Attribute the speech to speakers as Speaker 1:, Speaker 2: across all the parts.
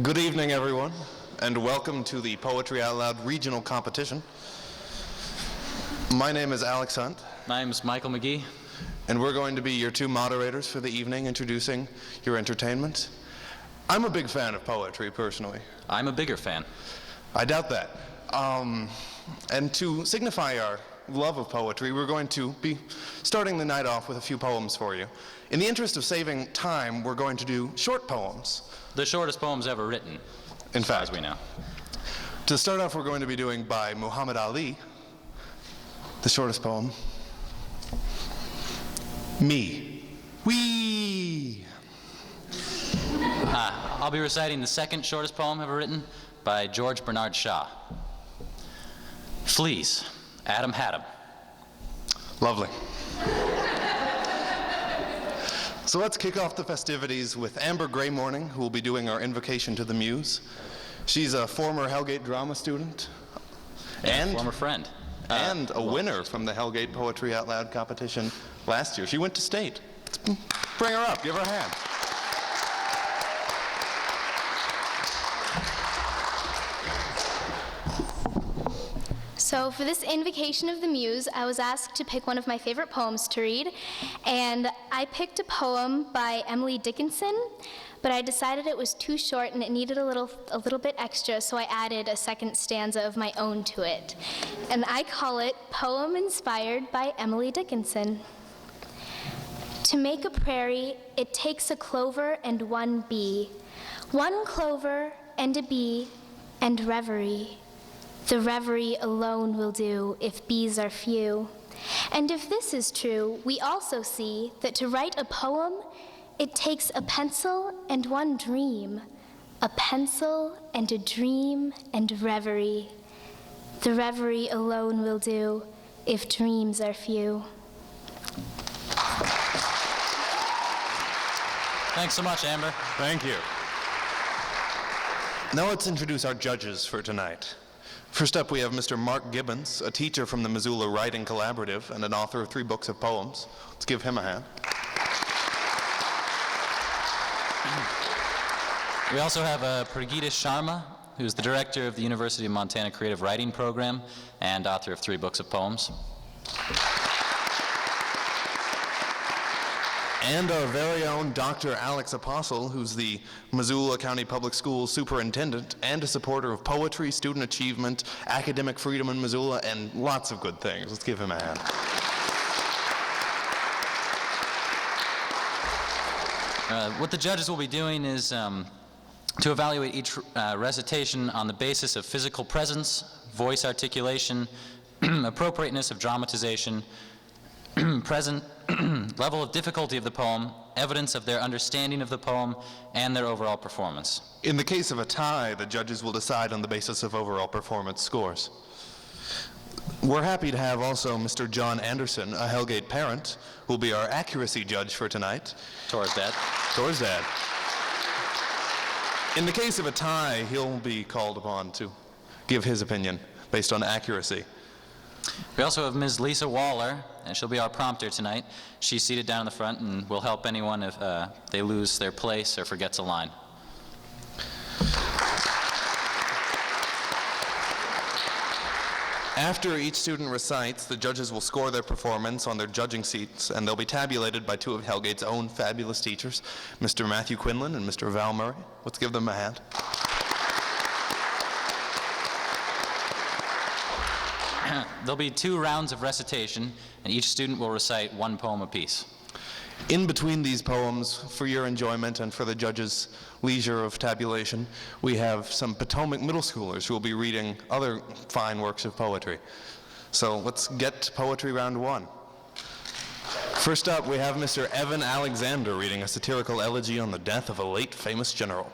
Speaker 1: Good evening, everyone, and welcome to the Poetry Out Loud Regional Competition. My name is Alex Hunt.
Speaker 2: My name is Michael McGee.
Speaker 1: And we're going to be your two moderators for the evening, introducing your entertainment. I'm a big fan of poetry, personally.
Speaker 2: I'm a bigger fan.
Speaker 1: I doubt that. And to signify our love of poetry, we're going to be starting the night off with a few poems for you. In the interest of saving time, we're going to do short poems.
Speaker 2: The shortest poems ever written,
Speaker 1: in fact,
Speaker 2: as we know.
Speaker 1: To start off, we're going to be doing by Muhammad Ali, the shortest poem. Me. Wee.
Speaker 2: I'll be reciting the second shortest poem ever written by George Bernard Shaw. Fleas. Adam had 'em.
Speaker 1: Lovely. So let's kick off the festivities with Amber Graymorning, who will be doing our invocation to the Muse. She's a former Hellgate drama student and
Speaker 2: former friend.
Speaker 1: And a winner from the Hellgate Poetry Out Loud competition last year. She went to state. Let's bring her up. Give her a hand.
Speaker 3: So for this invocation of the Muse, I was asked to pick one of my favorite poems to read, and I picked a poem by Emily Dickinson, but I decided it was too short and it needed a little bit extra, so I added a second stanza of my own to it. And I call it Poem Inspired by Emily Dickinson. To make a prairie, it takes a clover and one bee, one clover and a bee and reverie. The reverie alone will do if bees are few. And if this is true, we also see that to write a poem, it takes a pencil and one dream, a pencil and a dream and reverie. The reverie alone will do if dreams are few.
Speaker 2: Thanks so much, Amber.
Speaker 1: Thank you. Now let's introduce our judges for tonight. First up, we have Mr. Mark Gibbons, a teacher from the Missoula Writing Collaborative and an author of 3 books of poems. Let's give him a hand.
Speaker 2: We also have Pragita Sharma, who's the director of the University of Montana Creative Writing Program and author of 3 books of poems.
Speaker 1: And our very own Dr. Alex Apostle, who's the Missoula County Public Schools superintendent and a supporter of poetry, student achievement, academic freedom in Missoula, and lots of good things. Let's give him a hand.
Speaker 2: What the judges will be doing is to evaluate each recitation on the basis of physical presence, voice articulation, appropriateness of dramatization, present level of difficulty of the poem, evidence of their understanding of the poem, and their overall performance.
Speaker 1: In the case of a tie, the judges will decide on the basis of overall performance scores. We're happy to have also Mr. John Anderson, a Hellgate parent, who will be our accuracy judge for tonight.
Speaker 2: Tor's dad.
Speaker 1: Tor's dad. In the case of a tie, he'll be called upon to give his opinion based on accuracy.
Speaker 2: We also have Ms. Lisa Waller, and she'll be our prompter tonight. She's seated down in the front and will help anyone if they lose their place or forgets a line.
Speaker 1: After each student recites, the judges will score their performance on their judging seats, and they'll be tabulated by 2 of Hellgate's own fabulous teachers, Mr. Matthew Quinlan and Mr. Val Murray. Let's give them a hand.
Speaker 2: There'll be 2 rounds of recitation, and each student will recite 1 poem apiece.
Speaker 1: In between these poems, for your enjoyment and for the judges' leisure of tabulation, we have some Potomac Middle Schoolers who will be reading other fine works of poetry. So let's get to poetry round 1. First up, we have Mr. Evan Alexander reading a satirical elegy on the death of a late famous general.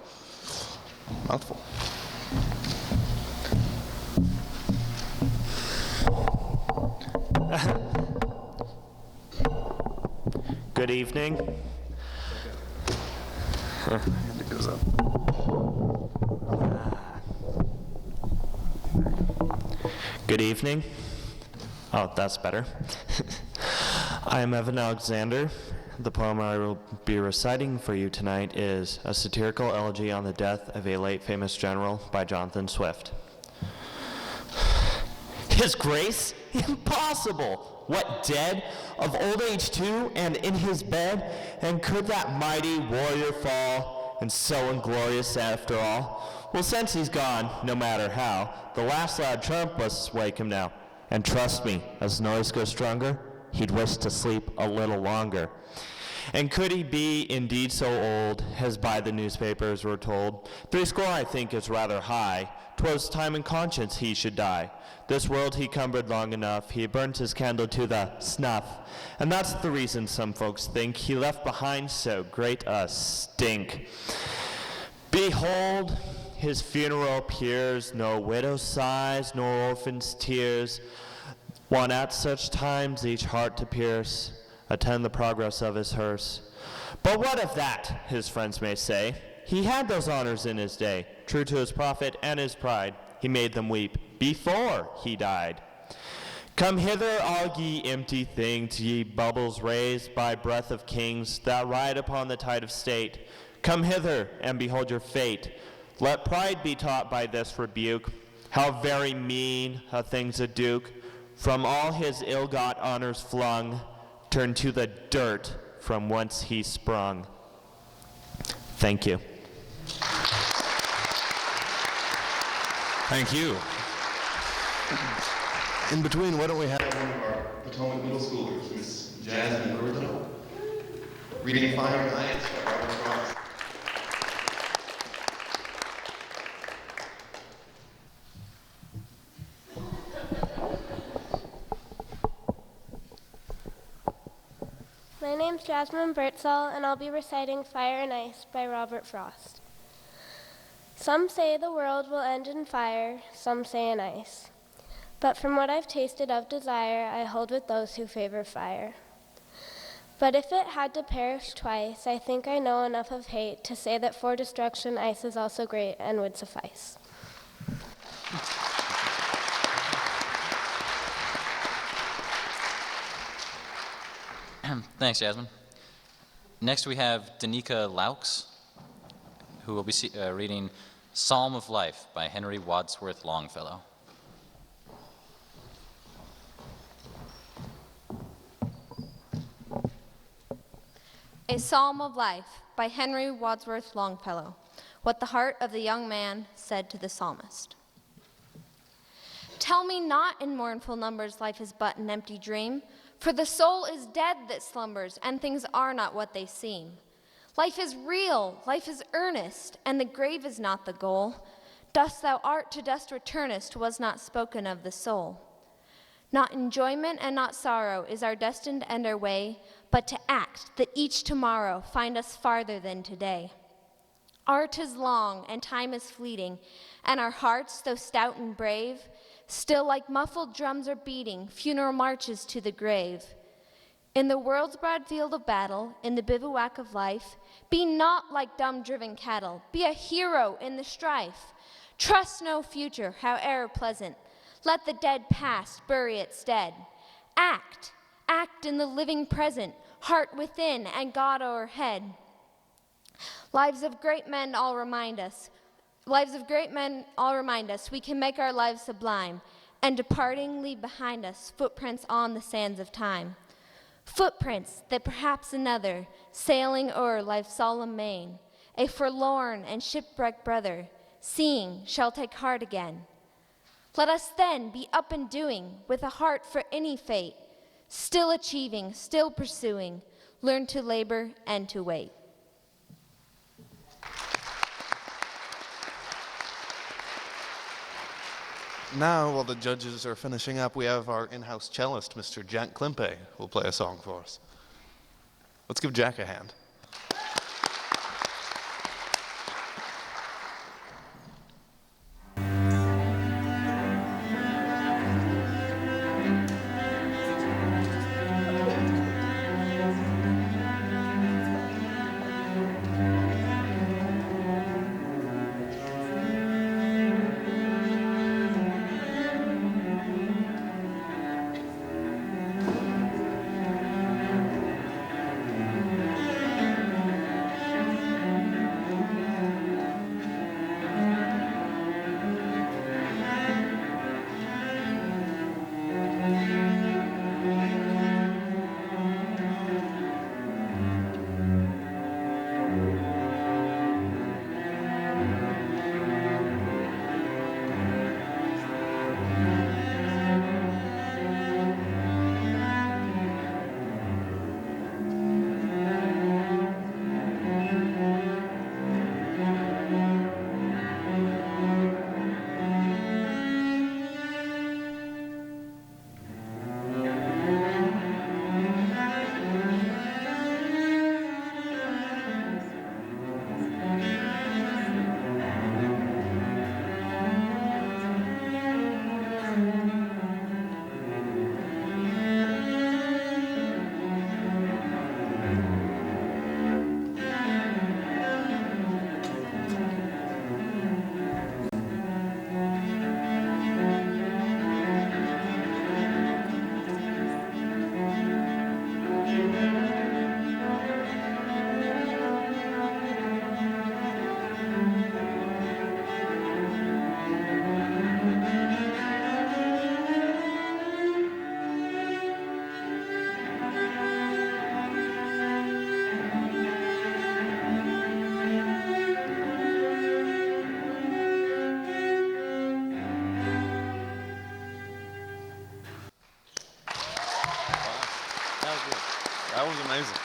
Speaker 1: Mouthful.
Speaker 4: Good evening.
Speaker 1: It goes up.
Speaker 4: Good evening. Oh, that's better. I am Evan Alexander. The poem I will be reciting for you tonight is a satirical elegy on the death of a late famous general by Jonathan Swift. His Grace? Impossible! What, dead? Of old age too, and in his bed? And could that mighty warrior fall, and so inglorious after all? Well, since he's gone, no matter how, the last loud trump must wake him now. And trust me, as the noise goes stronger, he'd wish to sleep a little longer. And could he be indeed so old, as by the newspapers we're told? 80, I think, is rather high. 'Twas time and conscience he should die. This world he cumbered long enough, he burnt his candle to the snuff. And that's the reason some folks think he left behind so great a stink. Behold, his funeral appears, no widow's sighs, nor orphan's tears. One at such times each heart to pierce, attend the progress of his hearse. But what of that, his friends may say? He had those honors in his day, true to his profit and his pride. He made them weep before he died. Come hither, all ye empty things, ye bubbles raised by breath of kings that ride upon the tide of state. Come hither and behold your fate. Let pride be taught by this rebuke. How very mean a thing's a duke, from all his ill-got honors flung, turned to the dirt from whence he sprung. Thank you.
Speaker 1: Thank you. In between, why don't we have one of our Potomac Middle Schoolers, Miss Jasmine Burton, reading Fire and Ice by Robert Frost.
Speaker 5: My name's Jasmine Birdsall, and I'll be reciting Fire and Ice by Robert Frost. Some say the world will end in fire, some say in ice. But from what I've tasted of desire, I hold with those who favor fire. But if it had to perish twice, I think I know enough of hate to say that for destruction ice is also great and would suffice.
Speaker 2: Thanks, Jasmine. Next we have Danica Laux, who will be reading Psalm of Life by Henry Wadsworth Longfellow.
Speaker 6: A Psalm of Life by Henry Wadsworth Longfellow. What the heart of the young man said to the psalmist. Tell me not in mournful numbers life is but an empty dream, for the soul is dead that slumbers, and things are not what they seem. Life is real, life is earnest, and the grave is not the goal. Dust thou art, to dust returnest, was not spoken of the soul. Not enjoyment and not sorrow is our destined and our way, but to act, that each tomorrow find us farther than today. Art is long, and time is fleeting, and our hearts, though stout and brave, still like muffled drums are beating funeral marches to the grave. In the world's broad field of battle, in the bivouac of life, be not like dumb driven cattle, be a hero in the strife. Trust no future, howe'er pleasant, let the dead past bury its dead. Act in the living present, heart within and God o'erhead. Lives of great men all remind us we can make our lives sublime, and departing leave behind us footprints on the sands of time. Footprints that perhaps another, sailing o'er life's solemn main, a forlorn and shipwrecked brother, seeing, shall take heart again. Let us then be up and doing, with a heart for any fate, still achieving, still pursuing, learn to labor and to wait.
Speaker 1: Now, while the judges are finishing up, we have our in-house cellist, Mr. Jack Klimpe, who will play a song for us. Let's give Jack a hand. That was amazing.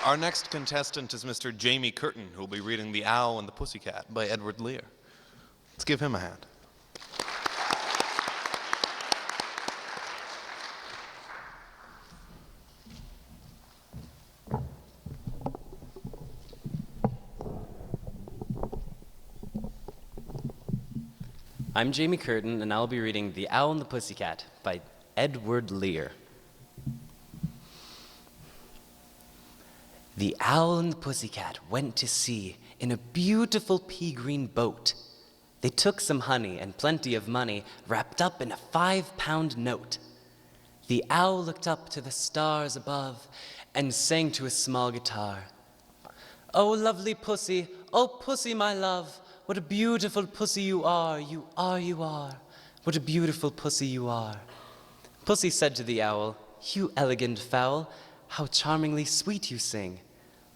Speaker 1: Our next contestant is Mr. Jamie Curtin, who will be reading The Owl and the Pussycat by Edward Lear. Let's give him a hand.
Speaker 7: I'm Jamie Curtin, and I'll be reading The Owl and the Pussycat by Edward Lear. The owl and the pussycat went to sea in a beautiful pea-green boat. They took some honey and plenty of money wrapped up in a 5-pound note. The owl looked up to the stars above and sang to a small guitar. Oh, lovely pussy, oh, pussy, my love, what a beautiful pussy you are, you are, you are. What a beautiful pussy you are. Pussy said to the owl, You elegant fowl, how charmingly sweet you sing.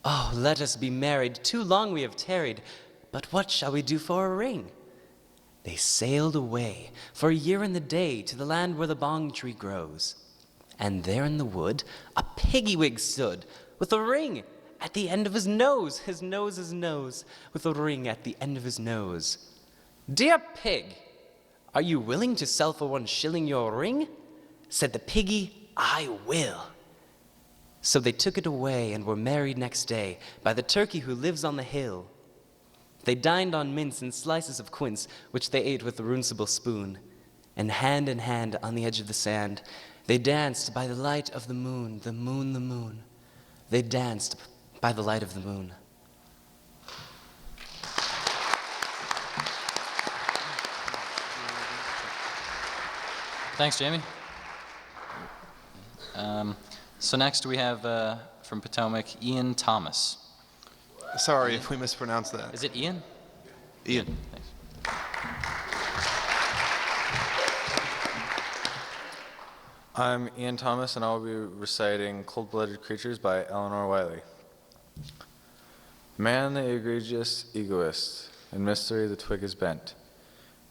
Speaker 7: Oh, let us be married, too long we have tarried, but what shall we do for a ring? They sailed away for a year and a day to the land where the bong tree grows. And there in the wood a piggy-wig stood with a ring at the end of his nose, his nose, with a ring at the end of his nose. Dear pig, are you willing to sell for 1 shilling your ring? Said the piggy, I will. So they took it away and were married next day by the turkey who lives on the hill. They dined on mince and slices of quince, which they ate with a runcible spoon. And hand in hand on the edge of the sand, they danced by the light of the moon, the moon, the moon. They danced by the light of the moon.
Speaker 2: Thanks, Jamie. So next we have from Potomac, Ian Thomas.
Speaker 1: Sorry if we mispronounced that.
Speaker 2: Is it Ian?
Speaker 1: Ian.
Speaker 2: Thanks.
Speaker 8: I'm Ian Thomas, and I'll be reciting Cold-Blooded Creatures by Eleanor Wiley. Man, the egregious egoist, in mystery the twig is bent,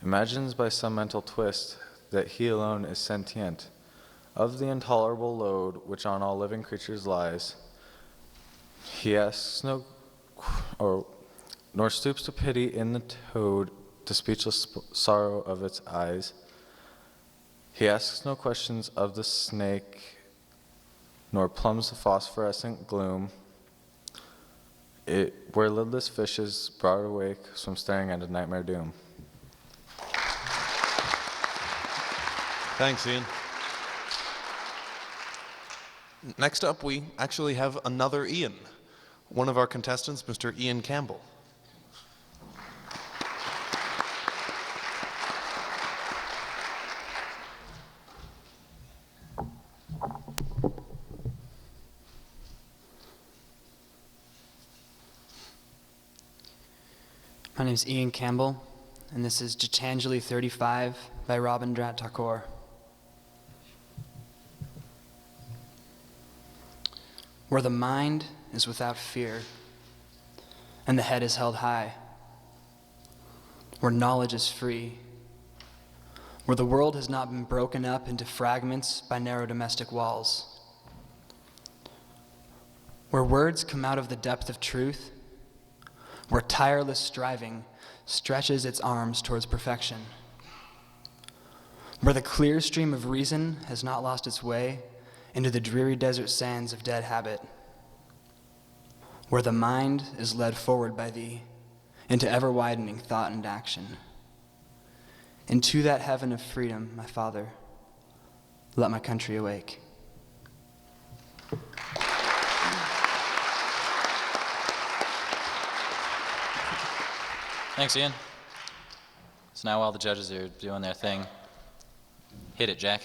Speaker 8: imagines by some mental twist that he alone is sentient. Of the intolerable load which on all living creatures lies, he asks nor stoops to pity in the toad the speechless sorrow of its eyes. He asks no questions of the snake, nor plumbs the phosphorescent gloom, where lidless fishes, broad awake, swim staring at a nightmare doom.
Speaker 1: Thanks, Ian. Next up, we actually have another Ian. One of our contestants, Mr. Ian Campbell.
Speaker 9: My name is Ian Campbell, and this is Gitanjali 35 by Rabindranath Tagore. Where the mind is without fear, and the head is held high, where knowledge is free, where the world has not been broken up into fragments by narrow domestic walls, where words come out of the depth of truth, where tireless striving stretches its arms towards perfection, where the clear stream of reason has not lost its way into the dreary desert sands of dead habit, where the mind is led forward by thee into ever-widening thought and action. Into that heaven of freedom, my Father, let my country awake.
Speaker 2: Thanks, Ian. So now while the judges are doing their thing, hit it, Jack.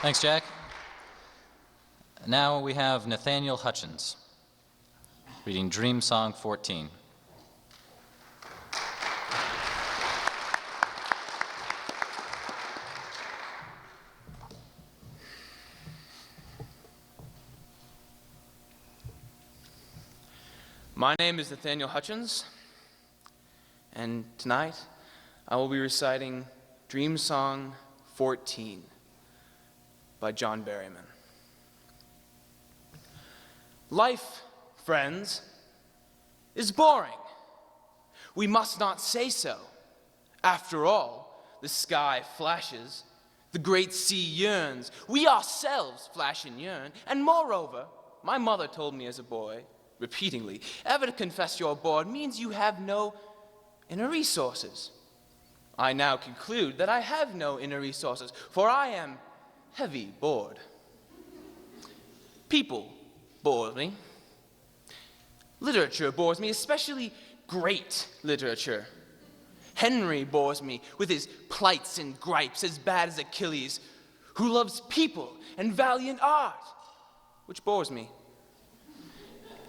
Speaker 2: Thanks, Jack. Now we have Nathaniel Hutchins reading Dream Song 14.
Speaker 10: My name is Nathaniel Hutchins, and tonight I will be reciting Dream Song 14 by John Berryman. Life, friends, is boring. We must not say so. After all, the sky flashes, the great sea yearns, we ourselves flash and yearn, and moreover, my mother told me as a boy, repeatedly, ever to confess you're bored means you have no inner resources. I now conclude that I have no inner resources, for I am heavy bored. People bore me. Literature bores me, especially great literature. Henry bores me with his plights and gripes as bad as Achilles, who loves people and valiant art, which bores me.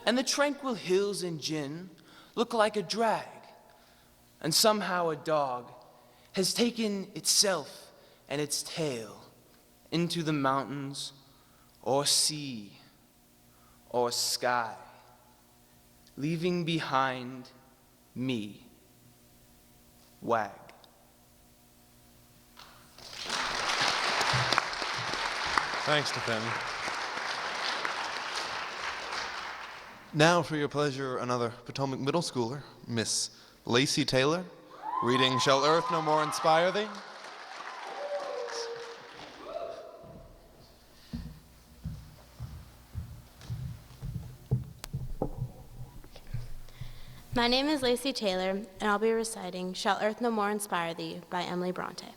Speaker 10: And the tranquil hills in gin look like a drag, and somehow a dog has taken itself and its tail into the mountains or sea or sky, leaving behind me, Wag.
Speaker 1: Thanks, Nathaniel. Now, for your pleasure, another Potomac Middle Schooler, Miss Lacey Taylor, reading Shall Earth No More Inspire Thee?
Speaker 11: My name is Lacey Taylor, and I'll be reciting Shall Earth No More Inspire Thee by Emily Bronte.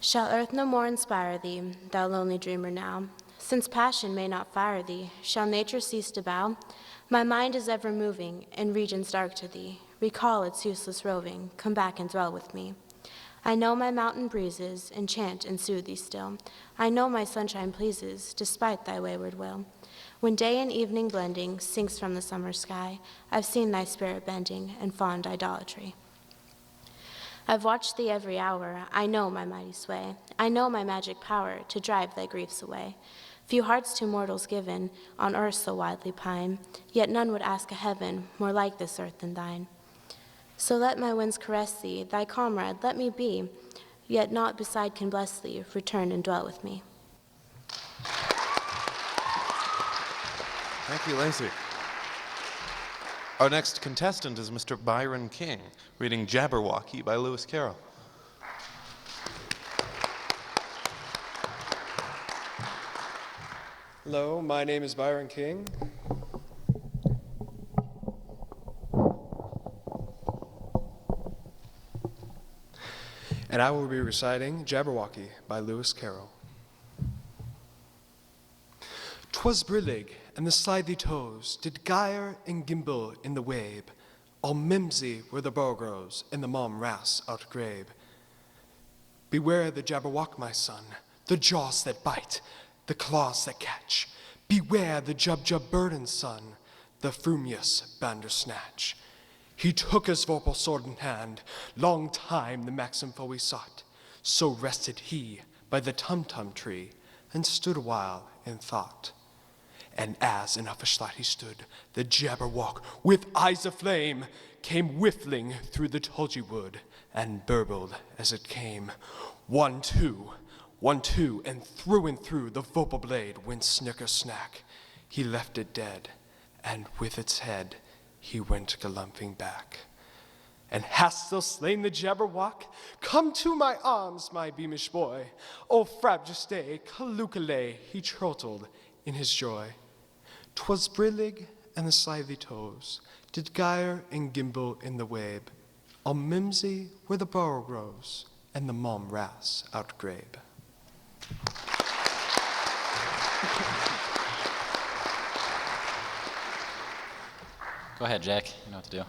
Speaker 11: Shall earth no more inspire thee, thou lonely dreamer now? Since passion may not fire thee, shall nature cease to bow? My mind is ever moving in regions dark to thee. Recall its useless roving, come back and dwell with me. I know my mountain breezes enchant and soothe thee still. I know my sunshine pleases, despite thy wayward will. When day and evening blending sinks from the summer sky, I've seen thy spirit bending in fond idolatry. I've watched thee every hour, I know my mighty sway. I know my magic power to drive thy griefs away. Few hearts to mortals given, on earth so widely pine, yet none would ask a heaven more like this earth than thine. So let my winds caress thee, thy comrade let me be, yet naught beside can bless thee, return and dwell with me.
Speaker 1: Thank you, Lacey. Our next contestant is Mr. Byron King, reading Jabberwocky by Lewis Carroll.
Speaker 12: Hello, my name is Byron King. And I will be reciting Jabberwocky by Lewis Carroll. 'Twas brillig, and the slithy toes did gyre and gimble in the wabe. All mimsy were the borogoves, and the mom wrasse outgrabe. Beware the Jabberwock, my son, the jaws that bite, the claws that catch. Beware the Jub burdened son, the frumious bandersnatch. He took his vorpal sword in hand, long time the maxim foe he sought. So rested he by the tum-tum tree, and stood a while in thought. And as in uffish light he stood, the Jabberwock, with eyes aflame, came whiffling through the tulgey wood, and burbled as it came. 1, 2, 1, 2, and through the vocal blade went snicker-snack. He left it dead, and with its head he went galumphing back. And hast thou slain the Jabberwock? Come to my arms, my beamish boy. O frabjeste, calucale, he chortled in his joy. 'Twas brillig, and the slithy toes did gyre and gimble in the wabe. All mimsy were the borogoves, and the mom wrasse outgrabe.
Speaker 2: Go ahead, Jack. You know what to do.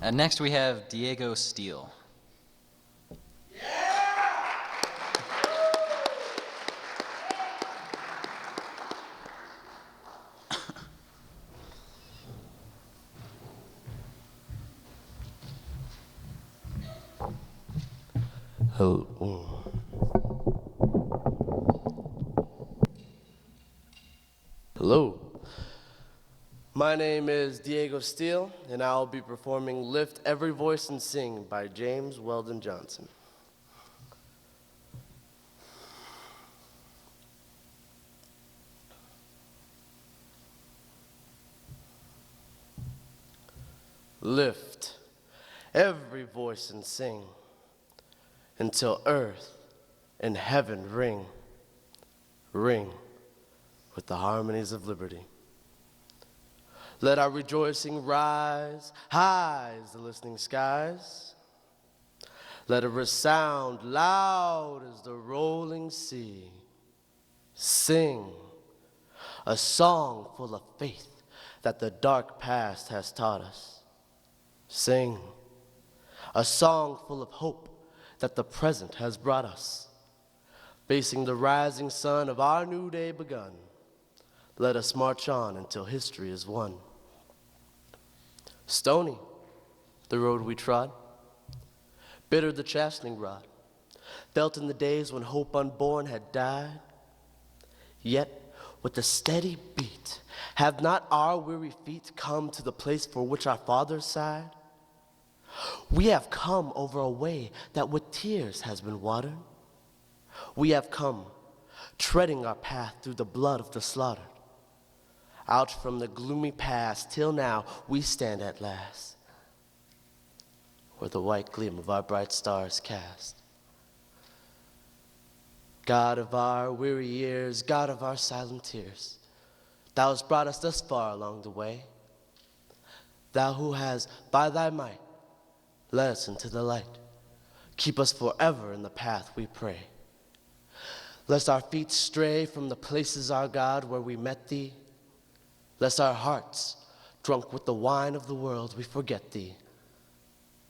Speaker 2: Next we have Diego Steele.
Speaker 13: Hello. My name is Diego Steele, and I'll be performing Lift Every Voice and Sing by James Weldon Johnson. Lift every voice and sing until earth and heaven ring, ring with the harmonies of liberty. Let our rejoicing rise high as the listening skies. Let it resound loud as the rolling sea. Sing a song full of faith that the dark past has taught us. Sing a song full of hope that the present has brought us. Facing the rising sun of our new day begun, let us march on until history is won. Stony, the road we trod, bitter the chastening rod, felt in the days when hope unborn had died. Yet, with a steady beat, have not our weary feet come to the place for which our fathers sighed? We have come over a way that with tears has been watered. We have come, treading our path through the blood of the slaughtered. Out from the gloomy past till now we stand at last, where the white gleam of our bright stars cast. God of our weary years, God of our silent tears, Thou hast brought us thus far along the way. Thou who has, by Thy might, led us into the light, keep us forever in the path we pray. Lest our feet stray from the places, our God, where we met Thee, lest our hearts, drunk with the wine of the world, we forget Thee.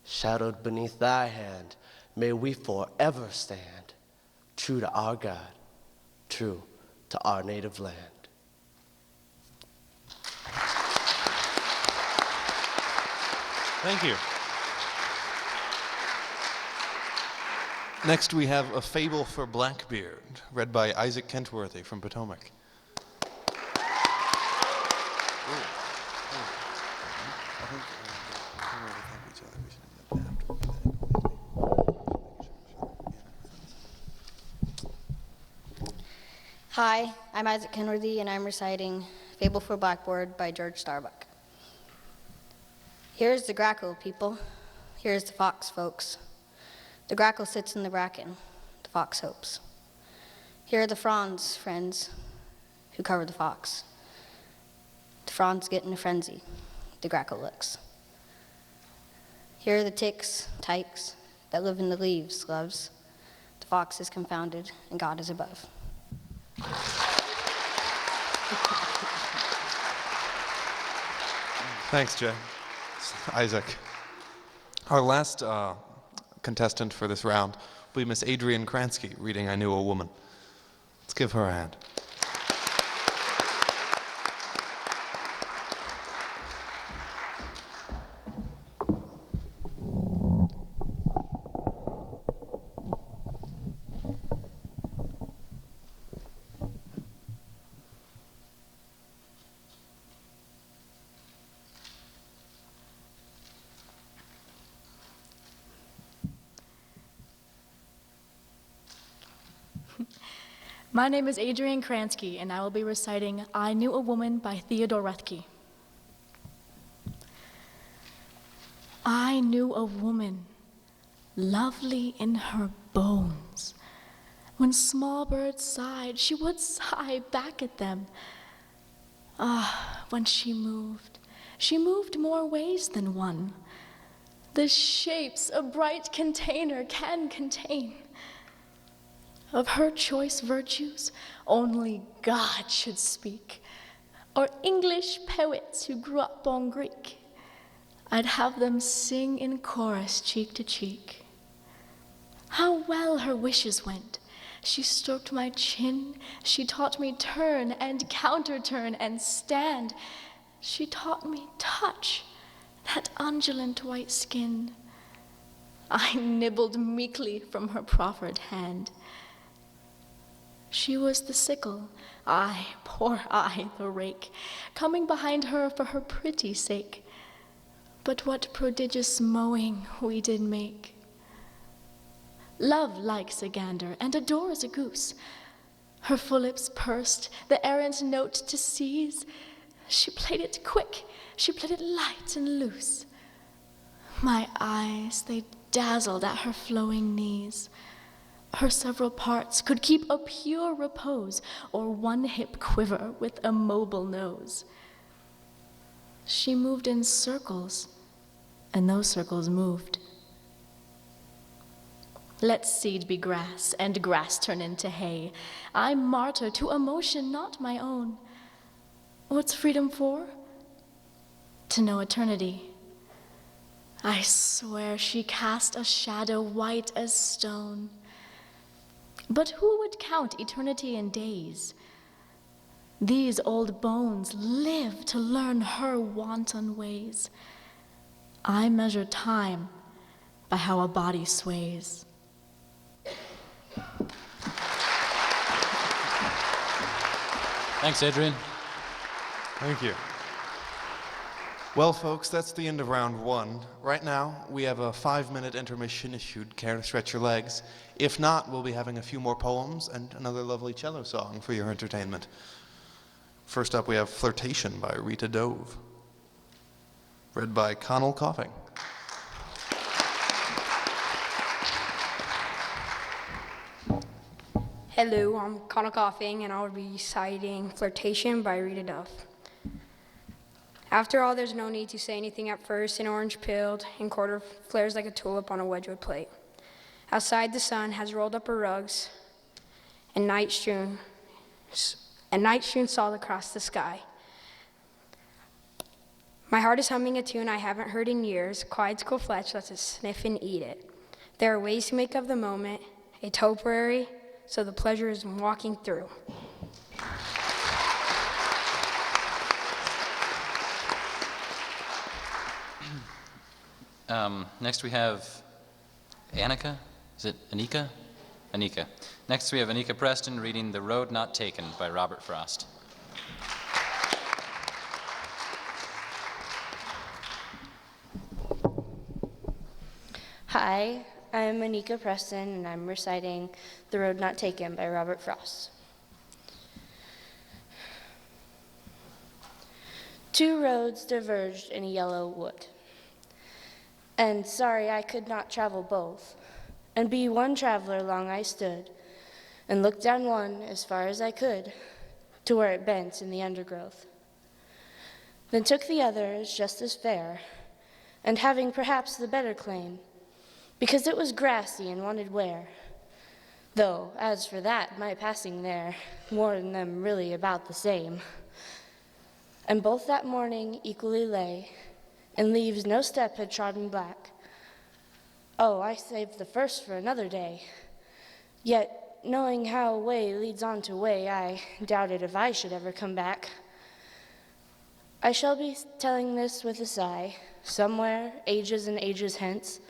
Speaker 13: Shadowed beneath Thy hand, may we forever stand, true to our God, true to our native land.
Speaker 1: Thank you. Next we have A Fable for Blackbeard, read by Isaac Kentworthy from Potomac.
Speaker 14: Hi, I'm Isaac Kenworthy, and I'm reciting Fable for Blackboard by George Starbuck. Here's the grackle, people. Here's the fox, folks. The grackle sits in the bracken, the fox hopes. Here are the fronds, friends, who cover the fox. The fronds get in a frenzy, the grackle looks. Here are the ticks, tykes, that live in the leaves, loves. The fox is confounded, and God is above.
Speaker 1: Thanks, Jay. Isaac. Our last contestant for this round will be Miss Adrienne Kransky reading I Knew a Woman. Let's give her a hand.
Speaker 15: My name is Adrienne Kransky, and I will be reciting I Knew a Woman by Theodore Roethke. I knew a woman, lovely in her bones. When small birds sighed, she would sigh back at them. Ah, when she moved more ways than one. The shapes a bright container can contain. Of her choice virtues, only God should speak, or English poets who grew up on Greek. I'd have them sing in chorus, cheek to cheek. How well her wishes went. She stroked my chin. She taught me turn and counter-turn and stand. She taught me touch, that undulant white skin. I nibbled meekly from her proffered hand. She was the sickle, I, poor I, the rake, coming behind her for her pretty sake. But what prodigious mowing we did make. Love likes a gander and adores a goose. Her full lips pursed, the errant note to seize. She played it quick, she played it light and loose. My eyes, they dazzled at her flowing knees. Her several parts could keep a pure repose, or one hip quiver with a mobile nose. She moved in circles, and those circles moved. Let seed be grass, and grass turn into hay. I'm martyr to emotion not my own. What's freedom for? To know eternity. I swear she cast a shadow white as stone. But who would count eternity in days? These old bones live to learn her wanton ways. I measure time by how a body sways.
Speaker 2: Thanks, Adrian.
Speaker 1: Thank you. Well, folks, that's the end of round one. Right now, we have a 5-minute intermission if you'd care to stretch your legs. If not, we'll be having a few more poems and another lovely cello song for your entertainment. First up, we have Flirtation by Rita Dove, read by Connell Coughing.
Speaker 16: Hello, I'm Connell Coughing, and I'll be reciting Flirtation by Rita Dove. After all, there's no need to say anything at first. An orange pilled and quarter flares like a tulip on a Wedgwood plate. Outside, the sun has rolled up her rugs, and night strewn salt across the sky. My heart is humming a tune I haven't heard in years. Clyde's cool fletch lets us sniff and eat it. There are ways to make of the moment a topiary, so the pleasure is in walking through.
Speaker 2: Next we have Annika. Is it Anika? Anika. Next we have Anika Preston reading The Road Not Taken by Robert Frost.
Speaker 17: Hi, I'm Anika Preston, and I'm reciting The Road Not Taken by Robert Frost. Two roads diverged in a yellow wood, and sorry I could not travel both, and be one traveler long I stood, and looked down one as far as I could, to where it bent in the undergrowth. Then took the other as just as fair, and having perhaps the better claim, because it was grassy and wanted wear. Though, as for that, my passing there warned them really about the same. And both that morning equally lay, and leaves no step had trodden black. Oh, I saved the first for another day. Yet, knowing how way leads on to way, I doubted if I should ever come back. I shall be telling this with a sigh, somewhere, ages and ages hence.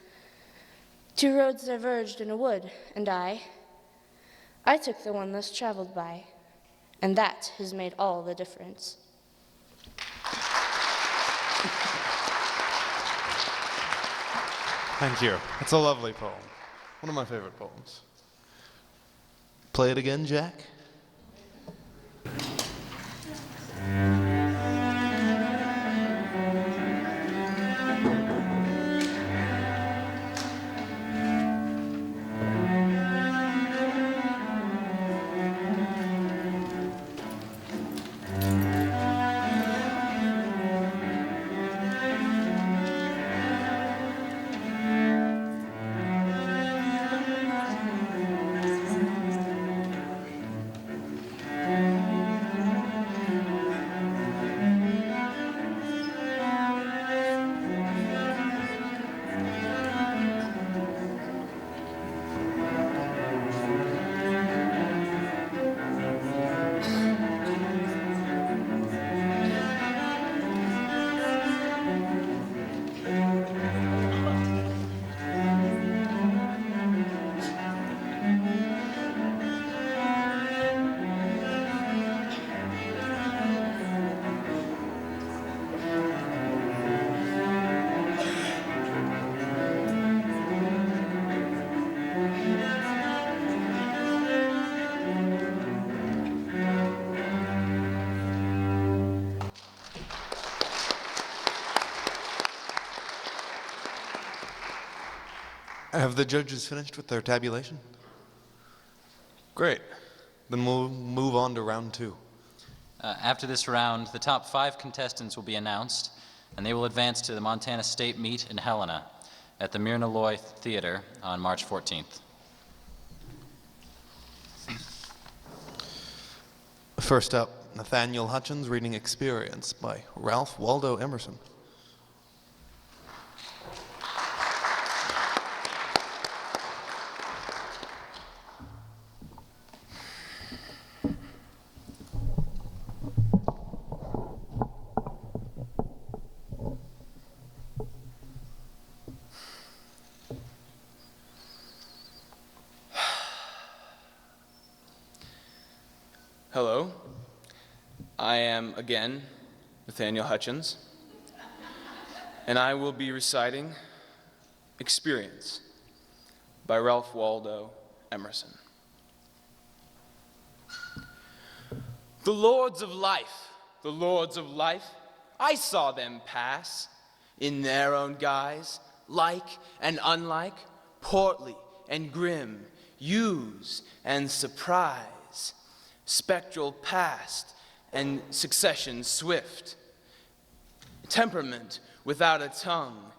Speaker 17: Two roads diverged in a wood, and I took the one less traveled by, and that has made all the difference.
Speaker 1: Thank you. It's a lovely poem. One of my favorite poems. Play it again, Jack. Have the judges finished with their tabulation? Great. Then we'll move on to round 2.
Speaker 2: After this round, the top 5 contestants will be announced, and they will advance to the Montana State Meet in Helena at the Myrna Loy Theater on March 14th.
Speaker 1: First up, Nathaniel Hutchins reading Experience by Ralph Waldo Emerson.
Speaker 10: Hello, I am again Nathaniel Hutchins, and I will be reciting Experience by Ralph Waldo Emerson. The lords of life, I saw them pass in their own guise, like and unlike, portly and grim, use and surprise, spectral past and succession swift, temperament without a tongue.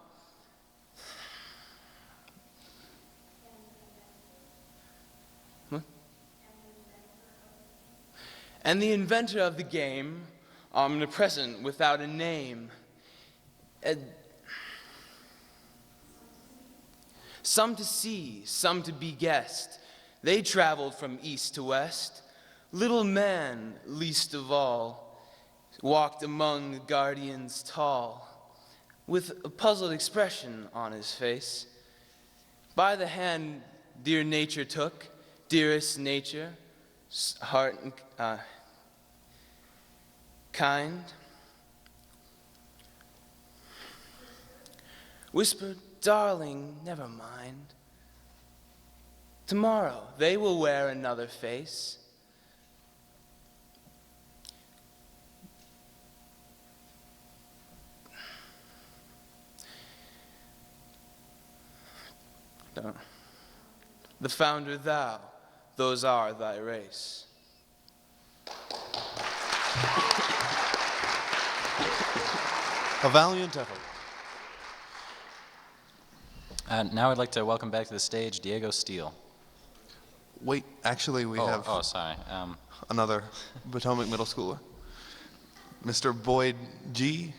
Speaker 10: What? And the inventor of the game, omnipresent without a name. Some to see, some to be guessed. They traveled from east to west. Little man, least of all, walked among the guardians tall, with a puzzled expression on his face. By the hand dear nature took, dearest nature, heart and kind, whispered, darling, never mind. Tomorrow they will wear another face. The founder thou, those are thy race.
Speaker 1: A valiant effort.
Speaker 2: Now I'd like to welcome back to the stage Diego Steele.
Speaker 1: Wait, actually we have
Speaker 2: sorry.
Speaker 1: another Potomac Middle Schooler. Mr. Boyd G.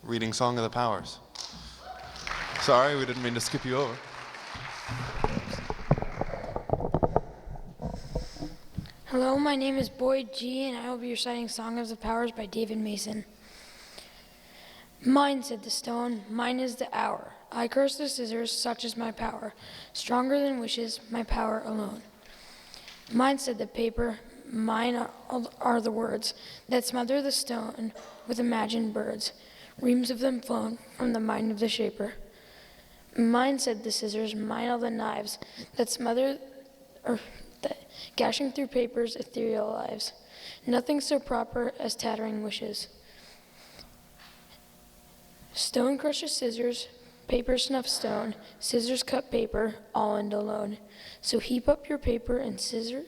Speaker 1: Reading Song of the Powers. Sorry, we didn't mean to skip you over.
Speaker 16: Hello, my name is Boyd G., and I will be reciting Song of the Powers by David Mason. Mine, said the stone, mine is the hour. I curse the scissors, such is my power. Stronger than wishes, my power alone. Mine, said the paper, mine are the words that smother the stone with imagined birds, reams of them flown from the mind of the shaper. Mine, said the scissors, mine are the knives that smother, gashing through paper's ethereal lives. Nothing so proper as tattering wishes. Stone crushes scissors, paper snuffs stone, scissors cut paper, all end alone. So heap up your paper and scissor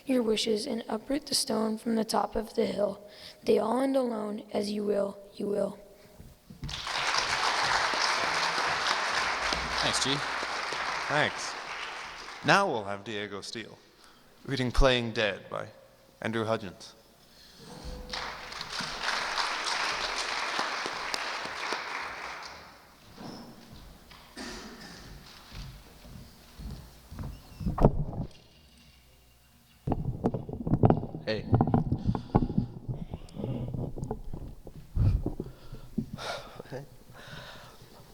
Speaker 16: your wishes and uproot the stone from the top of the hill. They all end alone, as you will, you will.
Speaker 2: Thanks, G.
Speaker 1: Thanks. Now we'll have Diego Steele reading Playing Dead by Andrew Hudgens.
Speaker 13: Hey.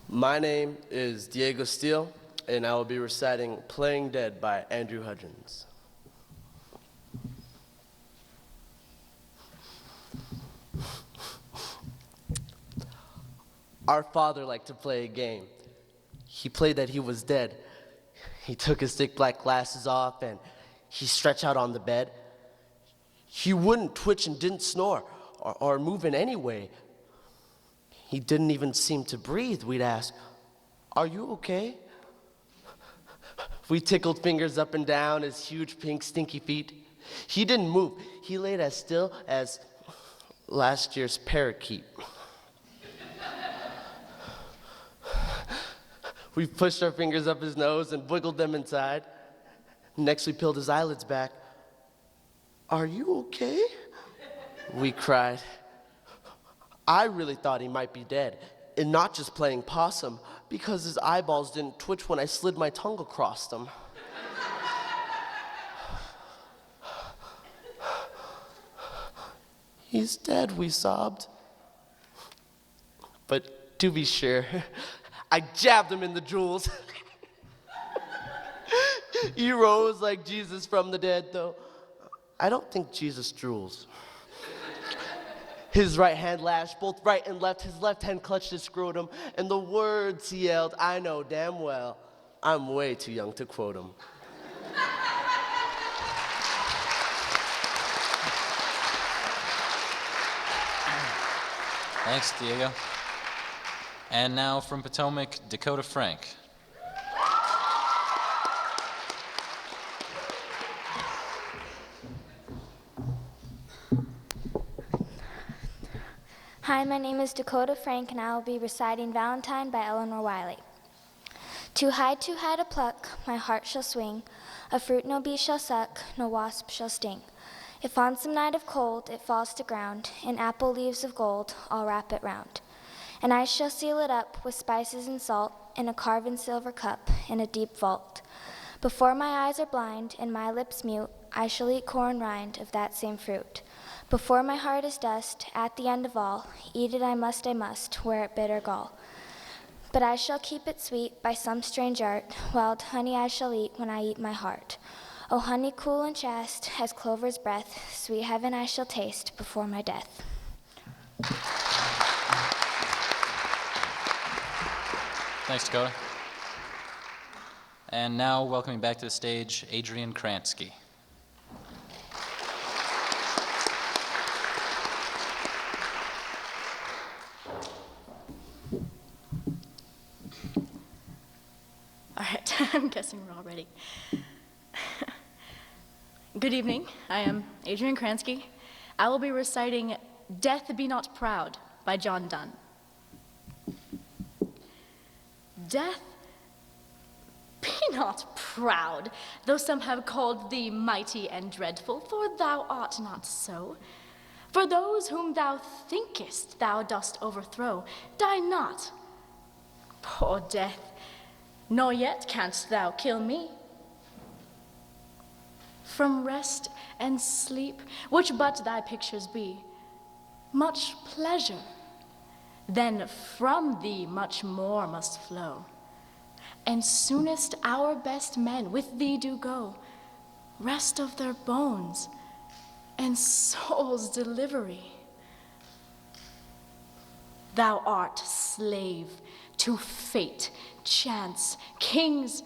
Speaker 13: My name is Diego Steele, and I will be reciting Playing Dead by Andrew Hudgens. Our father liked to play a game. He played that he was dead. He took his thick black glasses off and he stretched out on the bed. He wouldn't twitch and didn't snore or move in any way. He didn't even seem to breathe. We'd ask, Are you okay? We tickled fingers up and down his huge pink stinky feet. He didn't move. He laid as still as last year's parakeet. We pushed our fingers up his nose and wiggled them inside. Next, we peeled his eyelids back. Are you okay? We cried. I really thought he might be dead, and not just playing possum, because his eyeballs didn't twitch when I slid my tongue across them. He's dead, we sobbed. But to be sure, I jabbed him in the jewels. He rose like Jesus from the dead, though I don't think Jesus drools. His right hand lashed both right and left. His left hand clutched his scrotum. And the words he yelled, I know damn well, I'm way too young to quote him.
Speaker 2: Thanks, Diego. And now from Potomac, Dakota Frank.
Speaker 18: Hi, my name is Dakota Frank, and I will be reciting Valentine by Eleanor Wiley. Too high to pluck, my heart shall swing. A fruit no bee shall suck, no wasp shall sting. If on some night of cold it falls to ground, in apple leaves of gold I'll wrap it round. And I shall seal it up with spices and salt, in a carven silver cup, in a deep vault. Before my eyes are blind, and my lips mute, I shall eat corn rind of that same fruit. Before my heart is dust, at the end of all, eat it I must, wear it bitter gall. But I shall keep it sweet by some strange art, wild honey I shall eat when I eat my heart. O honey cool and chaste as clover's breath, sweet heaven I shall taste before my death.
Speaker 2: Thanks, Dakota. And now, welcoming back to the stage, Adrian Kransky.
Speaker 15: All right, I'm guessing we're all ready. Good evening, I am Adrian Kransky. I will be reciting Death Be Not Proud by John Donne. Death, be not proud, though some have called thee mighty and dreadful, for thou art not so. For those whom thou thinkest thou dost overthrow, die not. Poor death, nor yet canst thou kill me. From rest and sleep, which but thy pictures be, much pleasure, then from thee much more must flow. And soonest our best men with thee do go, rest of their bones and soul's delivery. Thou art slave to fate, chance, kings,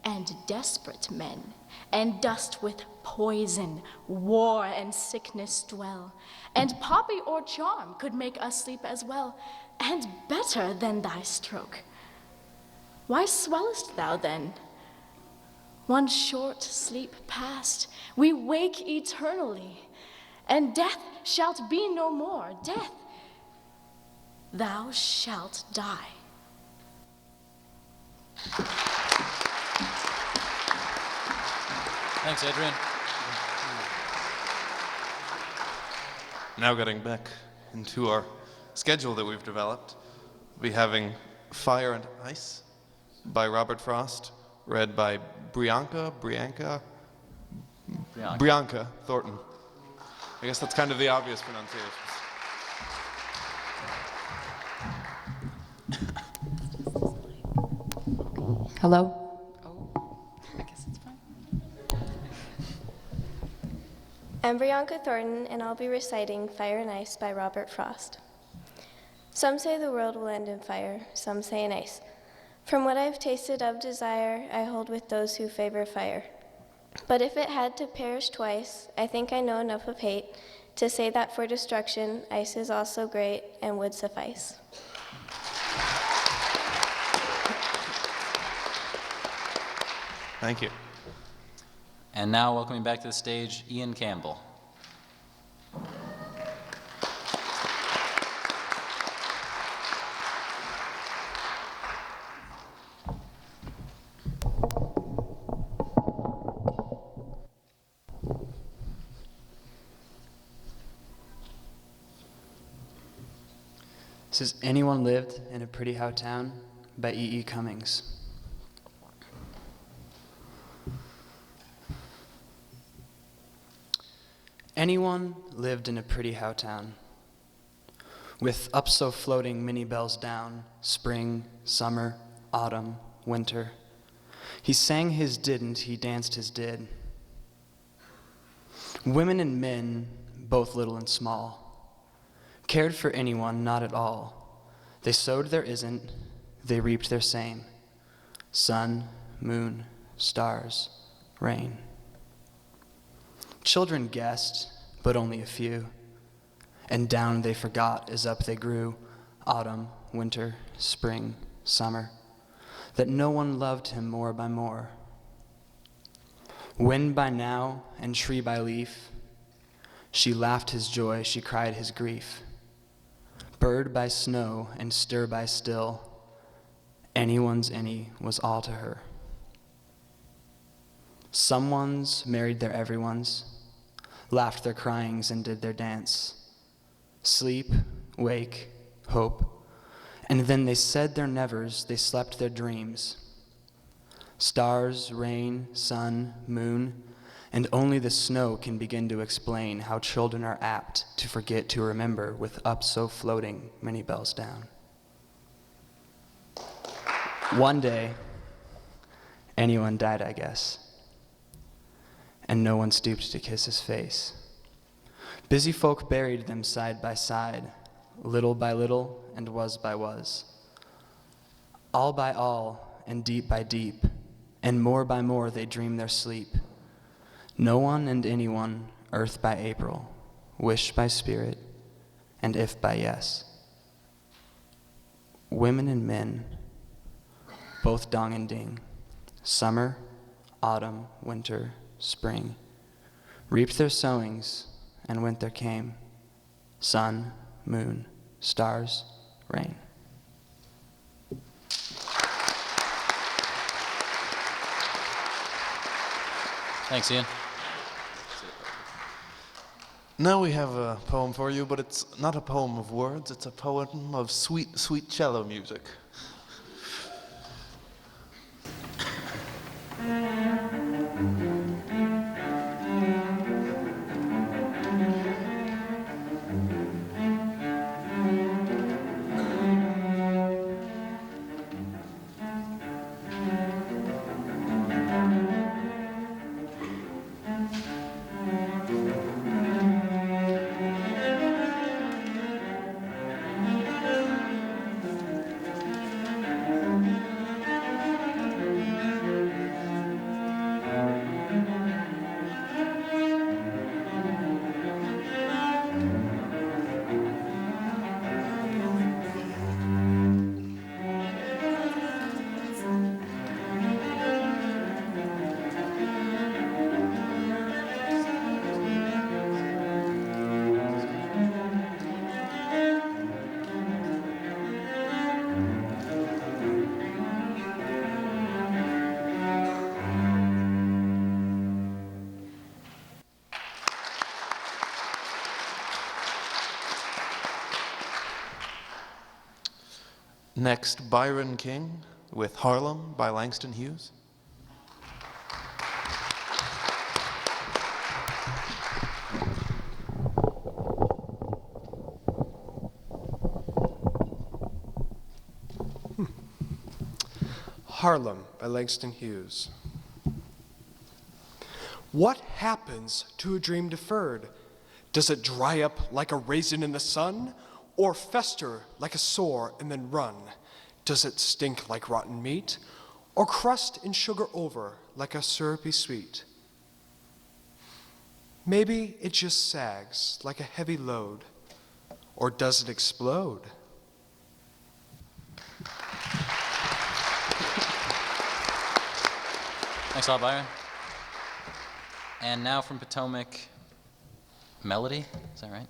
Speaker 15: and desperate men, and dost with poison, war, and sickness dwell. And poppy or charm could make us sleep as well, and better than thy stroke. Why swellest thou then? One short sleep past, we wake eternally, and death shalt be no more. Death, thou shalt die.
Speaker 2: Thanks, Adrian.
Speaker 1: Now getting back into our schedule that we've developed, we'll be having Fire and Ice by Robert Frost, read by Brianka Thornton. I guess that's kind of the obvious pronunciation.
Speaker 19: Hello?
Speaker 5: I'm Brianka Thornton, and I'll be reciting Fire and Ice by Robert Frost. Some say the world will end in fire, some say in ice. From what I've tasted of desire, I hold with those who favor fire. But if it had to perish twice, I think I know enough of hate to say that for destruction, ice is also great and would suffice.
Speaker 1: Thank you.
Speaker 2: And now welcoming back to the stage, Ian Campbell.
Speaker 9: This is Anyone Lived in a Pretty How Town by E.E. Cummings. Anyone lived in a pretty how town, with up so floating many bells down, spring, summer, autumn, winter. He sang his didn't, he danced his did. Women and men, both little and small, cared for anyone, not at all. They sowed their isn't, they reaped their same. Sun, moon, stars, rain. Children guessed, but only a few, and down they forgot as up they grew, autumn, winter, spring, summer, that no one loved him more by more. Wind by now and tree by leaf, she laughed his joy, she cried his grief. Bird by snow and stir by still, anyone's any was all to her. Someone's married their everyone's, laughed their cryings and did their dance. Sleep, wake, hope, and then they said their nevers, they slept their dreams. Stars, rain, sun, moon, and only the snow can begin to explain how children are apt to forget to remember with up so floating many bells down. One day, anyone died, I guess, and no one stooped to kiss his face. Busy folk buried them side by side, little by little and was by was. All by all and deep by deep, and more by more they dream their sleep. No one and anyone, earth by April, wish by spirit, and if by yes. Women and men, both dong and ding, summer, autumn, winter, spring, reaped their sowings, and winter came, sun, moon, stars, rain.
Speaker 2: Thanks, Ian.
Speaker 1: Now we have a poem for you, but it's not a poem of words, it's a poem of sweet, sweet cello music. Next, Byron King with Harlem by Langston Hughes.
Speaker 12: Harlem by Langston Hughes. What happens to a dream deferred? Does it dry up like a raisin in the sun, or fester like a sore and then run? Does it stink like rotten meat, or crust in sugar over like a syrupy sweet? Maybe it just sags like a heavy load, or does it explode?
Speaker 2: Thanks a lot, Byron. And now from Potomac, Melody, is that right?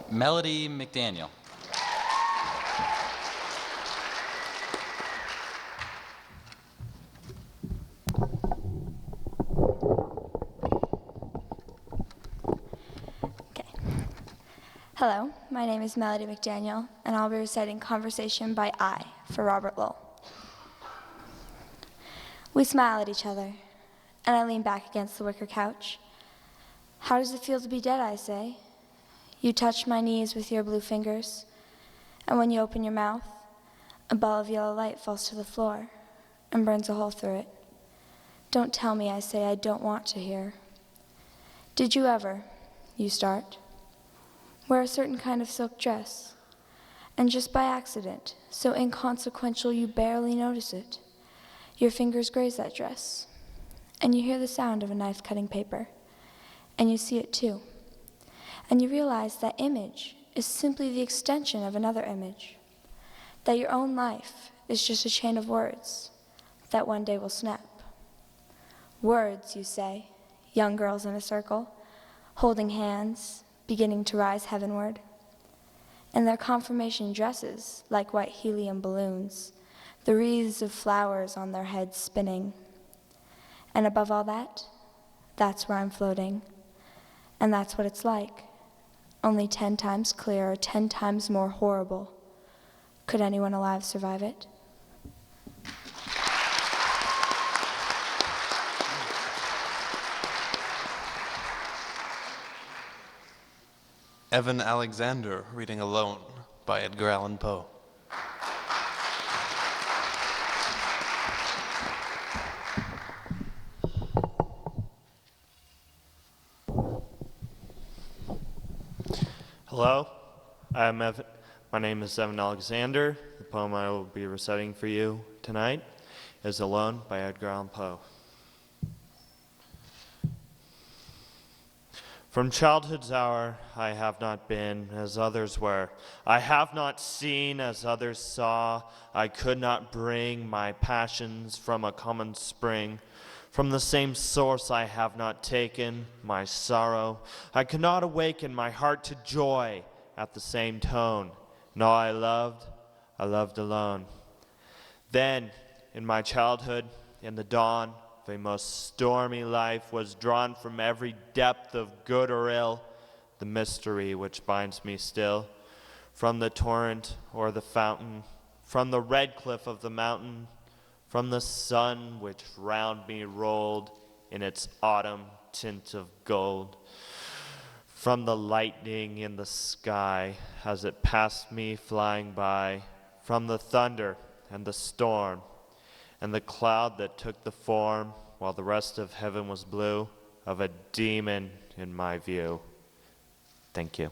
Speaker 2: Melody McDaniel.
Speaker 18: Hello, my name is Melody McDaniel, and I'll be reciting Conversation by I for Robert Lowell. We smile at each other, and I lean back against the wicker couch. How does it feel to be dead, I say? You touch my knees with your blue fingers, and when you open your mouth, a ball of yellow light falls to the floor and burns a hole through it. Don't tell me, I say, I don't want to hear. Did you ever, you start, wear a certain kind of silk dress, and just by accident, so inconsequential you barely notice it, your fingers graze that dress, and you hear the sound of a knife cutting paper, and you see it too, and you realize that image is simply the extension of another image, that your own life is just a chain of words that one day will snap. Words, you say, young girls in a circle, holding hands, beginning to rise heavenward, and their confirmation dresses like white helium balloons, the wreaths of flowers on their heads spinning. And above all that, that's where I'm floating, and that's what it's like, only 10 times clearer, 10 times more horrible. Could anyone alive survive it?
Speaker 1: Evan Alexander reading Alone by Edgar Allan Poe.
Speaker 4: Hello, I'm Evan. My name is Evan Alexander. The poem I will be reciting for you tonight is Alone by Edgar Allan Poe. From childhood's hour, I have not been as others were. I have not seen as others saw. I could not bring my passions from a common spring. From the same source I have not taken my sorrow. I could not awaken my heart to joy at the same tone. And all I loved alone. Then, in my childhood, in the dawn, a most stormy life was drawn from every depth of good or ill, the mystery which binds me still, from the torrent or the fountain, from the red cliff of the mountain, from the sun which round me rolled in its autumn tint of gold, from the lightning in the sky as it passed me flying by, from the thunder and the storm, and the cloud that took the form, while the rest of heaven was blue, of a demon in my view. Thank you.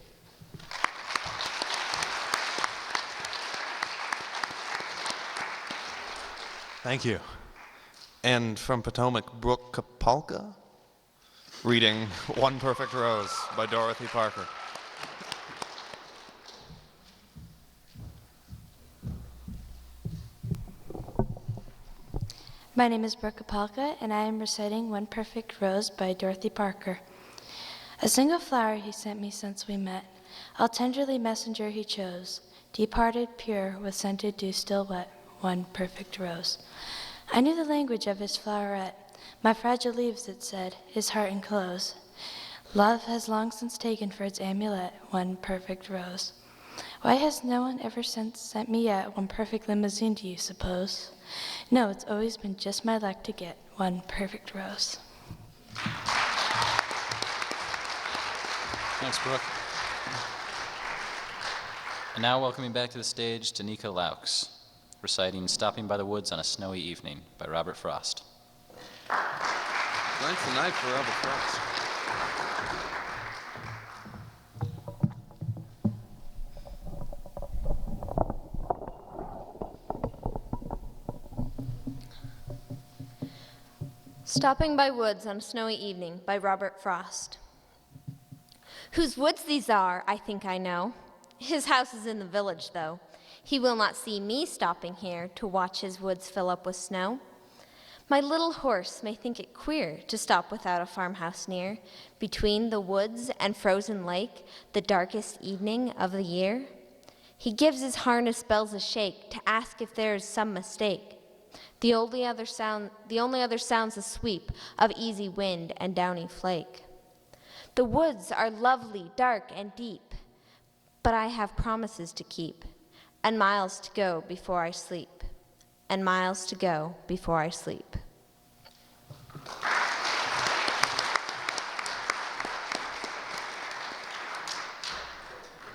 Speaker 1: Thank you. And from Potomac, Brooke Kapalka, reading One Perfect Rose by Dorothy Parker.
Speaker 11: My name is Brooke Kapalka, and I am reciting One Perfect Rose by Dorothy Parker. A single flower he sent me since we met, all tenderly messenger he chose, deep-hearted, pure, with scented dew still wet, one perfect rose. I knew the language of his floweret, my fragile leaves, it said, his heart enclose. Love has long since taken for its amulet one perfect rose. Why has no one ever since sent me yet one perfect limousine, do you suppose? No, it's always been just my luck to get one perfect rose.
Speaker 2: Thanks, Brooke. And now welcoming back to the stage Tanika Laux, reciting Stopping by the Woods on a Snowy Evening by Robert Frost.
Speaker 1: Tonight's the night for Robert Frost.
Speaker 6: Stopping by Woods on a Snowy Evening by Robert Frost. Whose woods these are, I think I know. His house is in the village, though. He will not see me stopping here to watch his woods fill up with snow. My little horse may think it queer to stop without a farmhouse near, between the woods and frozen lake, the darkest evening of the year. He gives his harness bells a shake to ask if there is some mistake. The only other sound's the sweep of easy wind and downy flake. The woods are lovely, dark, and deep, but I have promises to keep, and miles to go before I sleep. And miles to go before I sleep.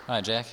Speaker 2: All right, Jack.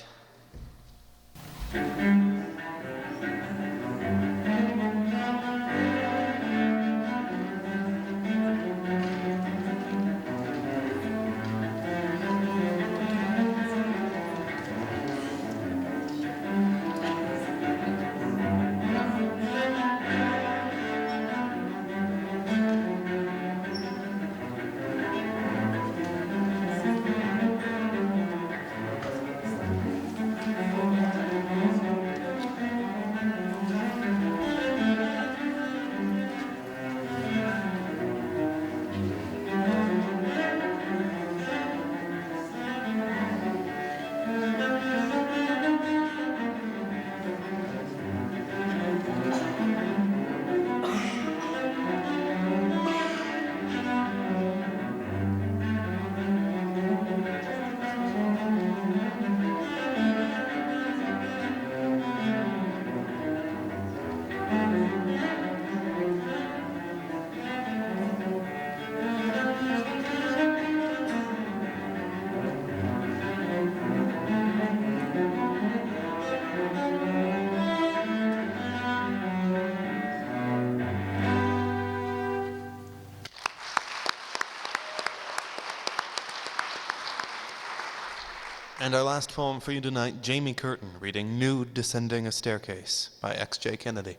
Speaker 1: And our last poem for you tonight, Jamie Curtin, reading Nude Descending a Staircase by X.J. Kennedy.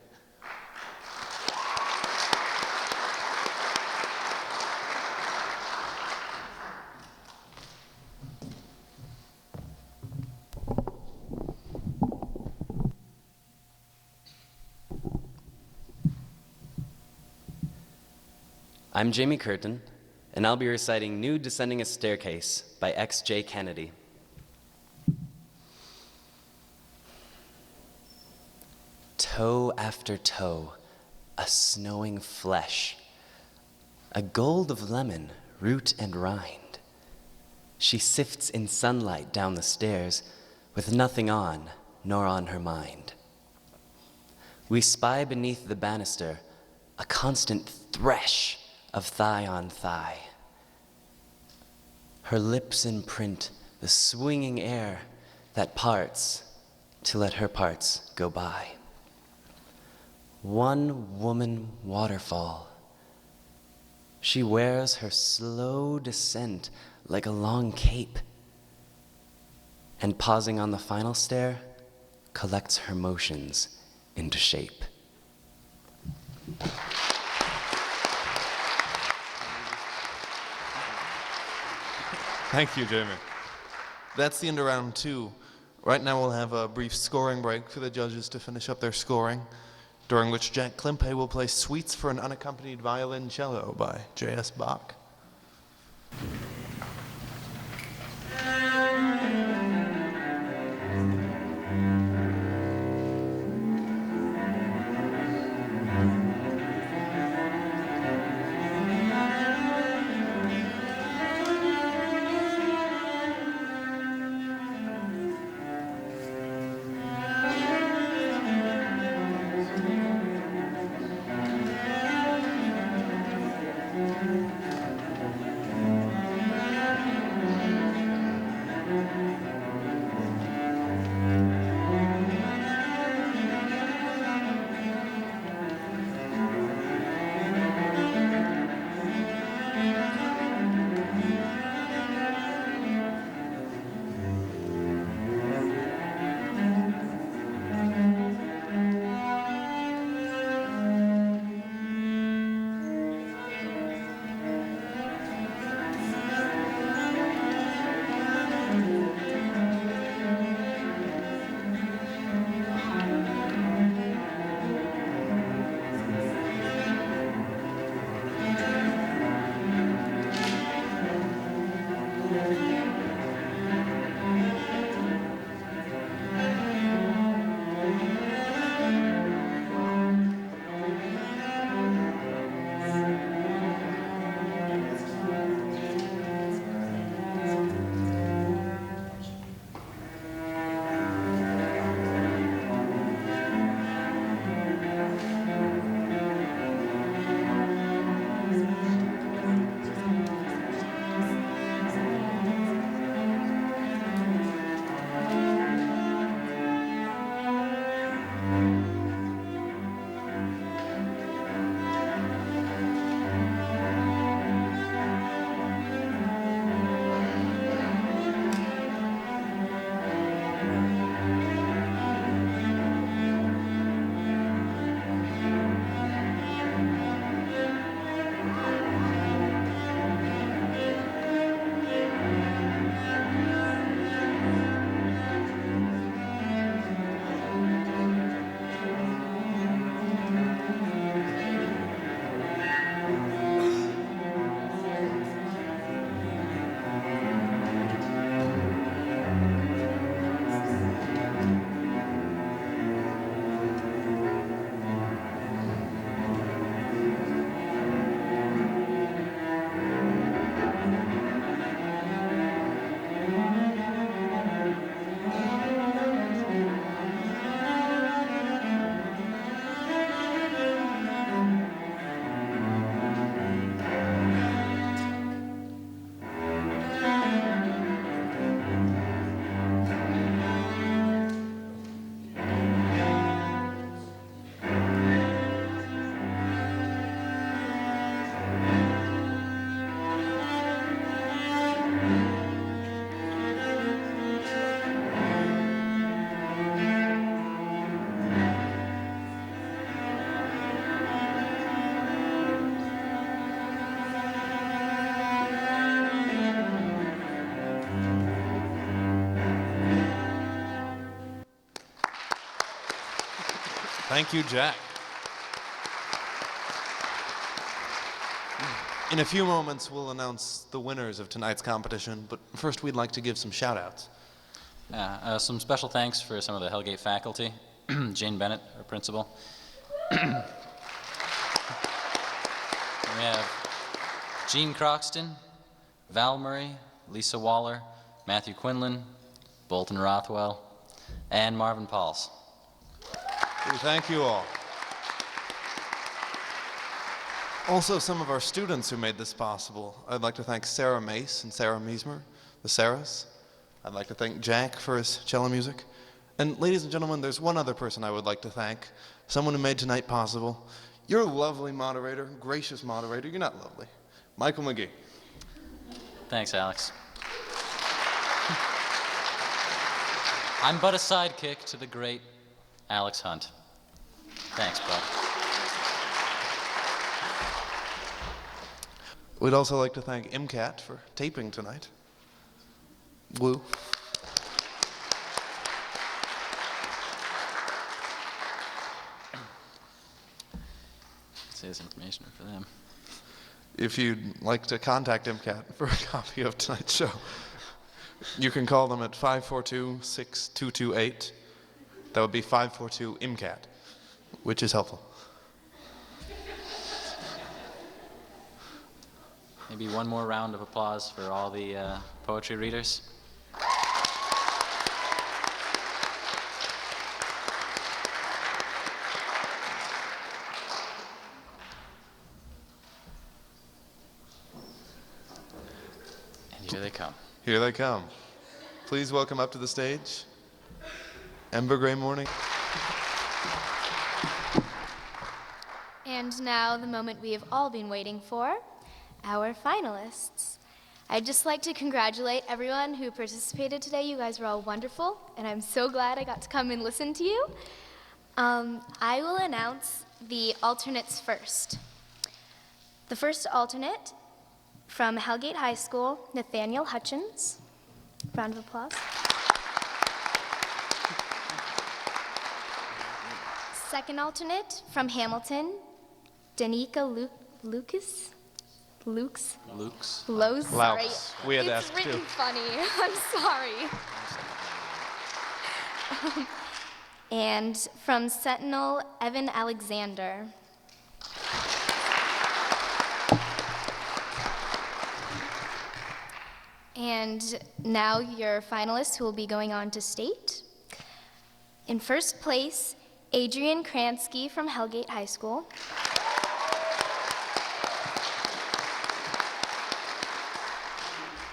Speaker 7: I'm Jamie Curtin, and I'll be reciting Nude Descending a Staircase by X.J. Kennedy. Toe after toe, a snowing flesh, a gold of lemon, root and rind. She sifts in sunlight down the stairs, with nothing on, nor on her mind. We spy beneath the banister a constant thresh of thigh on thigh. Her lips imprint the swinging air that parts to let her parts go by. One woman waterfall. She wears her slow descent like a long cape, and pausing on the final stair, collects her motions into shape.
Speaker 1: Thank you, Jamie. That's the end of round two. Right now we'll have a brief scoring break for the judges to finish up their scoring, during which Jack Klimpe will play Suites for an Unaccompanied Violoncello by J.S. Bach. Thank you, Jack. In a few moments, we'll announce the winners of tonight's competition, but first we'd like to give some shout-outs.
Speaker 2: Some special thanks for some of the Hellgate faculty. Jane Bennett, our principal. We have Jean Croxton, Val Murray, Lisa Waller, Matthew Quinlan, Bolton Rothwell, and Marvin Pauls.
Speaker 1: We thank you all. Also, some of our students who made this possible. I'd like to thank Sarah Mace and Sarah Meismer, the Sarahs. I'd like to thank Jack for his cello music. And ladies and gentlemen, there's one other person I would like to thank, someone who made tonight possible. You're a lovely moderator, gracious moderator. You're not lovely. Michael McGee.
Speaker 2: Thanks, Alex. I'm but a sidekick to the great Alex Hunt. Thanks, bud.
Speaker 1: We'd also like to thank MCAT for taping tonight. Woo.
Speaker 2: Say this information for them.
Speaker 1: If you'd like to contact MCAT for a copy of tonight's show, you can call them at 542-6228. That would be 542-MCAT, which is helpful.
Speaker 2: Maybe one more round of applause for all the poetry readers. And here they come.
Speaker 1: Here they come. Please welcome up to the stage, Ember Gray Morning.
Speaker 3: And now the moment we have all been waiting for, our finalists. I'd just like to congratulate everyone who participated today. You guys were all wonderful, and I'm so glad I got to come and listen to you. I will announce the alternates first. The first alternate from Hellgate High School, Nathaniel Hutchins. Round of applause. Second alternate from Hamilton, Danica Lucas. Luke's? Lowe's, sorry.
Speaker 1: We had
Speaker 3: it's
Speaker 1: asked
Speaker 3: written
Speaker 1: too.
Speaker 3: funny. I'm sorry. And from Sentinel, Evan Alexander. And now your finalists who will be going on to state. In first place, Adrian Kransky from Hellgate High School.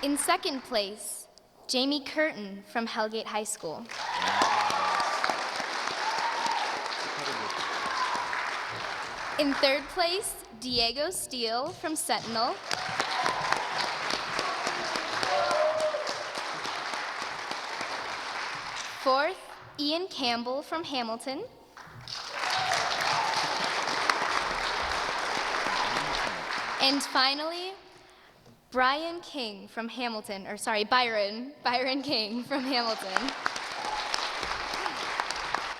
Speaker 3: In second place, Jamie Curtin from Hellgate High School. In third place, Diego Steele from Sentinel. Fourth, Ian Campbell from Hamilton. And finally, Byron King from Hamilton. Byron King from Hamilton.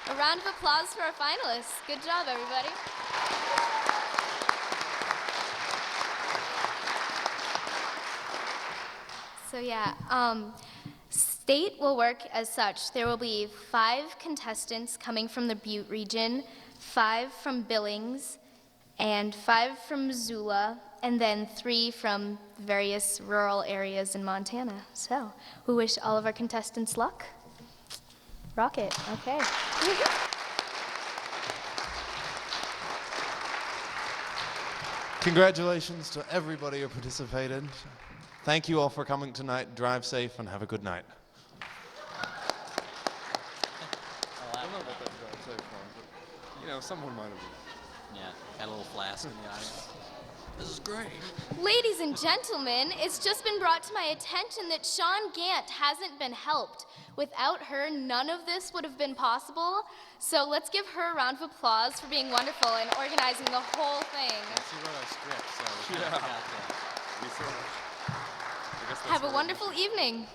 Speaker 3: A round of applause for our finalists. Good job, everybody. So yeah, state will work as such. There will be 5 contestants coming from the Butte region, 5 from Billings, and 5 from Missoula, and then 3 from various rural areas in Montana. So, we wish all of our contestants luck. Rock it, okay.
Speaker 1: Congratulations to everybody who participated. Thank you all for coming tonight. Drive safe and have a good night.
Speaker 2: I don't know about that drive safe one,
Speaker 1: but, you know, someone might have.
Speaker 2: Yeah, got a little flask in the audience. This is great.
Speaker 3: Ladies and gentlemen, it's just been brought to my attention that Sean Gant hasn't been helped. Without her, none of this would have been possible. So let's give her a round of applause for being wonderful and organizing the whole thing.
Speaker 2: She wrote our script, so we kind of forgot that.
Speaker 3: Have a wonderful evening.